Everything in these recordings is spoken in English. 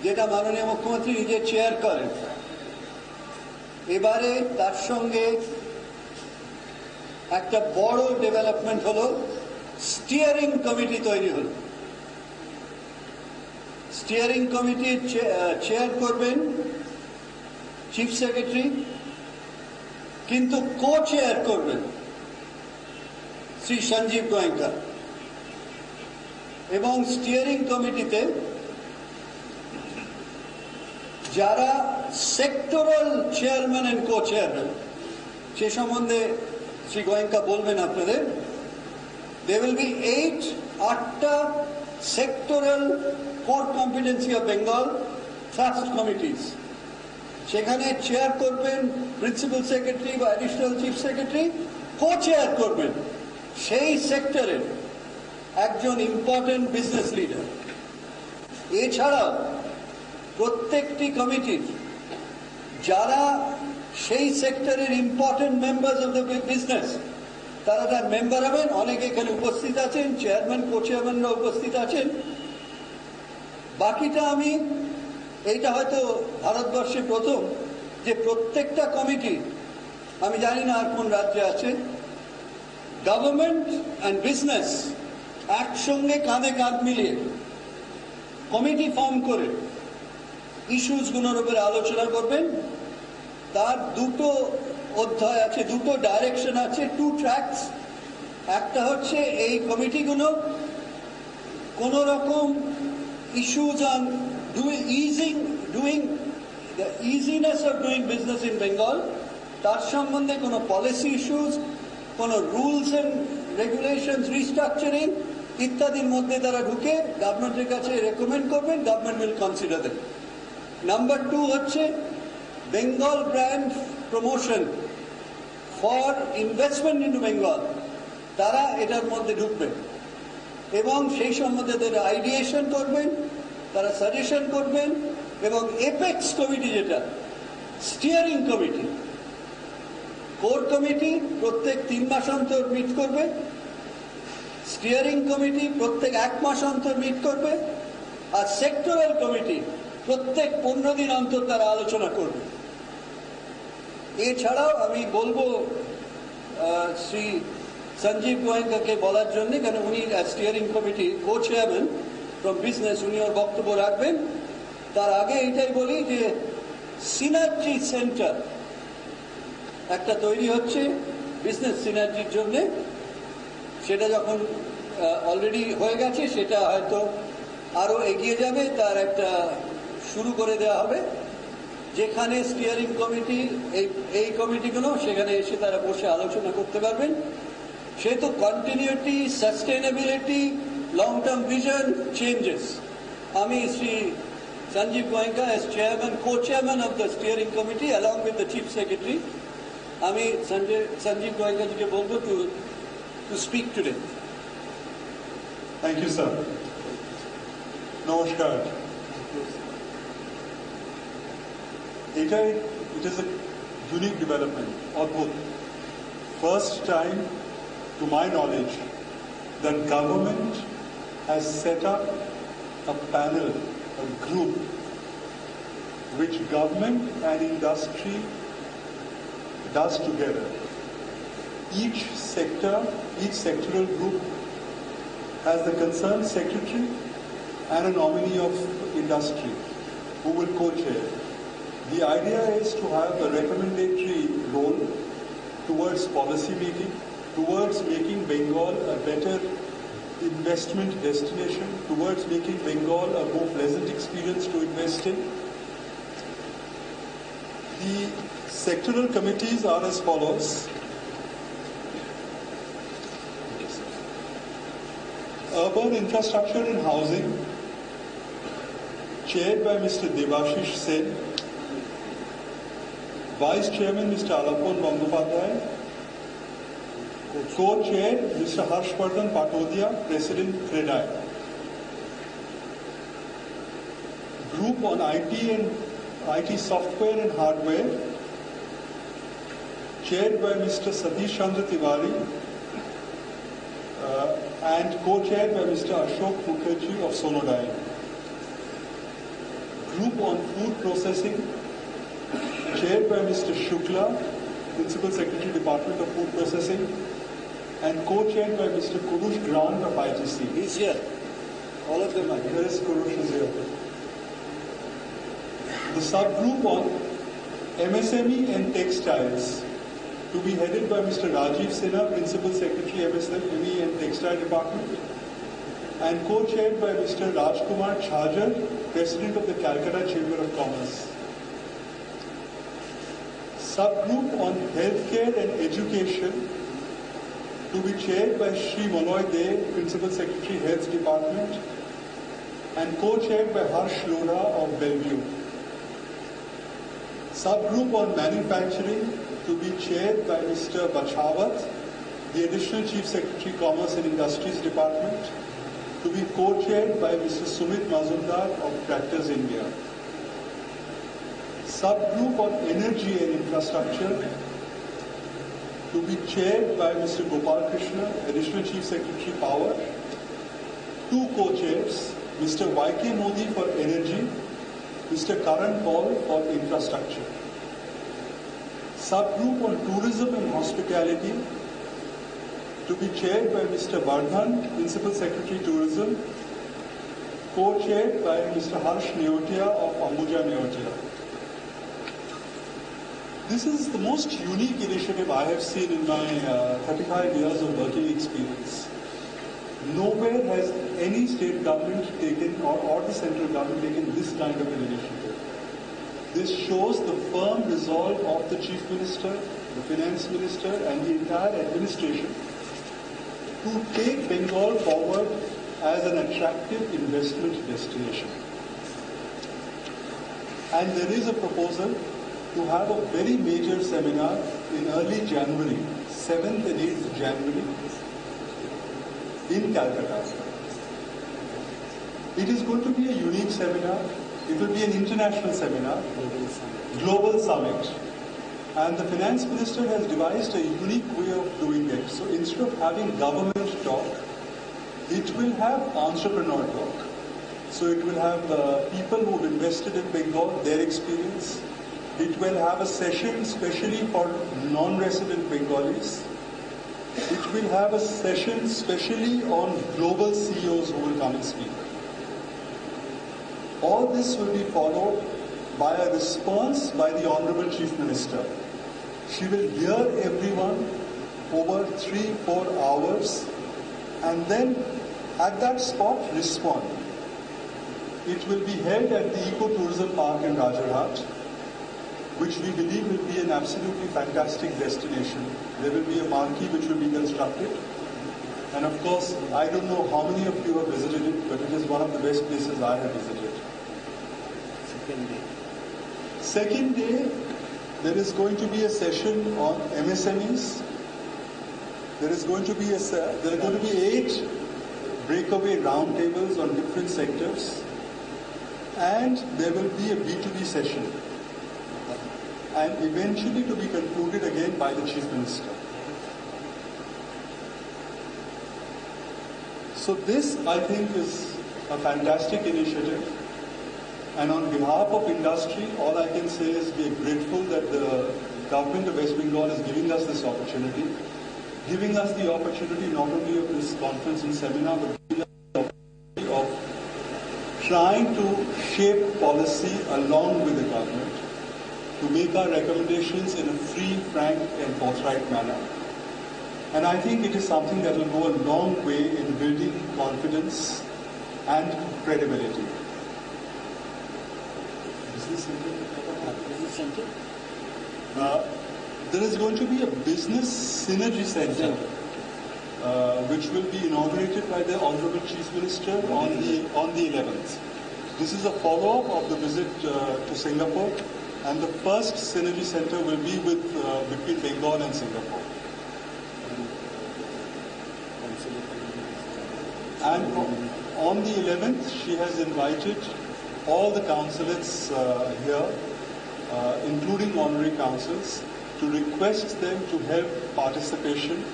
যেটা মাননীয় মুখ্যমন্ত্রী নিজে চেয়ার করেন। এবারে তার সঙ্গে একটা বড় ডেভেলপমেন্ট হলো, স্টিয়ারিং কমিটি তৈরি হলো। স্টিয়ারিং কমিটির চেয়ার করবেন চিফ সেক্রেটারি, কিন্তু কো চেয়ার করবেন শ্রী সঞ্জীব গোয়েঙ্কা। এবং স্টিয়ারিং কমিটিতে যারা sectoral chairman and co chairman, সে সম্বন্ধে শ্রী গোয়েঙ্কা বলবেন আপনাদের। দে উইল বি 8টা sectoral core competency of Bengal trust committees. সেখানে চেয়ার করবেন প্রিন্সিপাল সেক্রেটারি বা additional chief secretary, co chair করবেন সেই সেক্টরের একজন ইম্পর্টেন্ট বিজনেস লিডার। এছাড়াও প্রত্যেকটি কমিটির যারা সেই সেক্টরের important members of the business, তারা তার মেম্বার হবেন। অনেকে এখানে উপস্থিত আছেন, চেয়ারম্যান কো চেয়ারম্যানরা উপস্থিত আছেন। বাকিটা এইটা হয়তো ভারতবর্ষে প্রথম যে প্রত্যেকটা কমিটি, আমি জানি না আর কোন রাজ্যে আছে, গভর্নমেন্ট অ্যান্ড বিজনেস একসঙ্গে কাঁধে কাঁধ মিলিয়ে কমিটি ফর্ম করে ইস্যুসগুলোর উপরে আলোচনা করবেন। তার দুটো অধ্যায় আছে, দুটো ডাইরেকশন আছে, 2 ট্র্যাকস। একটা হচ্ছে এই কমিটিগুলো কোন রকম issues on the easiness of doing business in Bengal, তার সম্বন্ধে কোনো পলিসি ইস্যুস, কোনো রুলস এন্ড রেগুলেশনস, রিস্ট্রাকচারিং ইত্যাদির মধ্যে তারা ঢুকে গভর্নমেন্টের কাছে রেকমেন্ড করবেন, government will consider them. Number 2 হচ্ছে Bengal brand promotion for investment in Bengal, তারা এটার মধ্যে ঢুকবেন এবং সেই সম্বন্ধে তারা আইডিয়েশন করবেন, তারা সাজেশন করবেন। এবং এপেক্স কমিটি, যেটা স্টিয়ারিং কমিটি, কোর কমিটি প্রত্যেক 3 মাস অন্তর মিট করবে, স্টিয়ারিং কমিটি প্রত্যেক 1 মাস অন্তর মিট করবে, আর সেক্টরাল কমিটি প্রত্যেক 15 দিন অন্তর তারা আলোচনা করবে। এছাড়াও আমি বলবো শ্রী সঞ্জীব গোয়েঙ্কাকে বলার জন্য, কেন উনি steering committee co chairman from business, উনি ওর বক্তব্য রাখবেন। তার আগে এটাই বলি যে সিনার্জি সেন্টার একটা তৈরি হচ্ছে বিজনেস সিনার্জির জন্য। সেটা যখন অলরেডি হয়ে গেছে, সেটা হয়তো আরো এগিয়ে যাবে, তার একটা শুরু করে দেওয়া হবে, যেখানে স্টিয়ারিং কমিটি এই কমিটিগুলো সেখানে এসে তারা বসে আলোচনা করতে পারবেন। সেহেতু continuity, sustainability, long term vision, changes, আমি Shri Sanjeev Goenka as chairman, co-chairman of the steering committee along with the chief secretary, আমি Sanjeev Goenka ji ke bolbo to speak today. Thank you, sir. Namaskar. It is a unique development, অদ্ভুত. First time, to my knowledge, that government has set up a panel, a group, which government and industry does together. Each sectoral group has the concerned secretary and a nominee of industry who will co-chair. The idea is to have a recommendatory role towards policy making, towards making Bengal a better investment destination, towards making Bengal a more pleasant experience to invest in. The sectoral committees are as follows. Urban Infrastructure and Housing, chaired by Mr. Debashish Sen, Vice Chairman Mr. Alapon Bangopadhyay, Co-Chair Mr. Harshvardhan Patodia, President CREDAI. Group on IT and IT software and hardware, chaired by Mr. Satish Chandra Tiwari and co-chaired by Mr. Ashok Mukherjee of Sonodai. subgroup on food processing, chaired by Mr. Shukla, Principal Secretary, Department of Food Processing, and co-chaired by Mr. Kurush Grant of IGC. He's here. All of them are here. Yes, Kurush is here. The subgroup on MSME and textiles, to be headed by Mr. Rajiv Sinha, Principal Secretary, MSME and Textile Department, and co-chaired by Mr. Rajkumar Chhajar, President of the Calcutta Chamber of Commerce. Subgroup on healthcare and education, to be chaired by Shri Maloy De, Principal Secretary, Health Department, and co-chaired by Harsh Lodha of Bellevue. Subgroup on manufacturing, to be chaired by Mr. Bachawat, the Additional Chief Secretary, Commerce and Industries Department, to be co-chaired by Mr. Sumit Mazumdar of Tractors India. Subgroup on energy and infrastructure, to be chaired by Mr. Gopal Krishna, Additional Chief Secretary, Power. Two co-chairs, Mr. Y.K. Modi for energy, Mr. Karan Paul for infrastructure. Subgroup on tourism and hospitality, to be chaired by Mr. Bardhan, Principal Secretary, Tourism, co-chaired by Mr. Harsh Neotia of Ambuja Neotia. This is the most unique initiative I have seen in my 35 years of working experience. Nowhere has any state government taken or the central government taken this kind of an initiative. This shows the firm resolve of the Chief Minister, the Finance Minister and the entire administration to take Bengal forward as an attractive investment destination. And there is a proposal to have a very major seminar in early January, 7th and 8th January, in Calcutta. It is going to be a unique seminar. It will be an international seminar, global summit. And the Finance Minister has devised a unique way of doing it. So instead of having government talk, it will have entrepreneur talk. So it will have people who have invested in Bengal, their experience. It will have a session specially for non-resident Bengalis. It will have a session specially on global CEOs who will come and speak. All this will be followed by a response by the Honorable Chief Minister. She will hear everyone over 3-4 hours and then at that spot respond. It will be held at the Eco-Tourism Park in Rajarhat, which we believe will be an absolutely fantastic destination. There will be a marquee which will be constructed. And of course, I don't know how many of you have visited it, but it is one of the best places I have visited. Second day, there is going to be a session on MSMEs. There are going to be 8 breakaway roundtables on different sectors. And there will be a B2B session. And eventually to be concluded again by the Chief Minister. So this, I think, is a fantastic initiative. And on behalf of industry, all I can say is we are grateful that the government of West Bengal is giving us this opportunity, giving us the opportunity not only of this conference and seminar, but giving us the opportunity of trying to shape policy along with the government to make our recommendations in a free, frank and forthright manner. And I think it is something that will go a long way in building confidence and credibility. There is going to be a business synergy center which will be inaugurated by the Honorable Chief Minister on the 11th. This is a follow-up of the visit to Singapore, and the first synergy center will be between Bengal and Singapore. And on the 11th, she has invited all the consulates here, including honorary consuls, to request them to help participation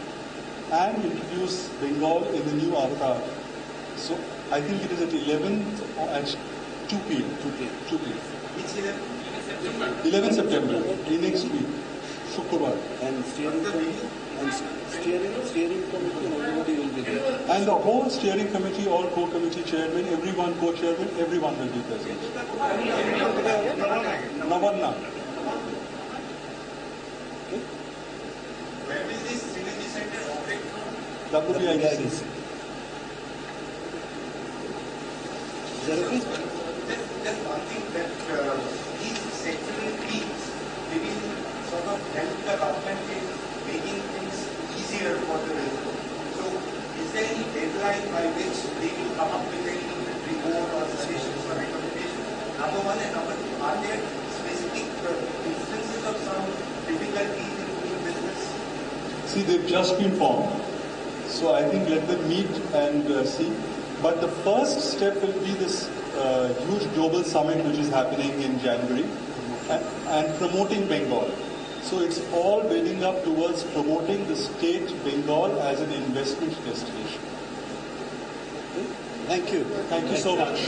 and introduce Bengal in the new avatar. So I think it is at 11th, 2 p.m. 2 p.m. 2 p.m. Which 11? 11 September, the next week, Shukrabar. And steering committee, steering committee, and everybody will be there. And the whole steering committee, all co-committee chairmen, everyone co-chairman, everyone will be present. Navanna. Where will this synergy center operate from? WBIDC. Is that okay? Just one thing that these sectoral teams, they will sort of help the government in making things easier for the resident. So, is there any deadline by which they will come up with any report or suggestions or recommendations? Number one, and number two, are there specific instances of some difficulties in doing business? See, they've just been formed, so I think let them meet and see. But the first step will be this huge global summit which is happening in January and promoting Bengal. So it's all building up towards promoting the state Bengal as an investment destination. Thank you. Thank you so much.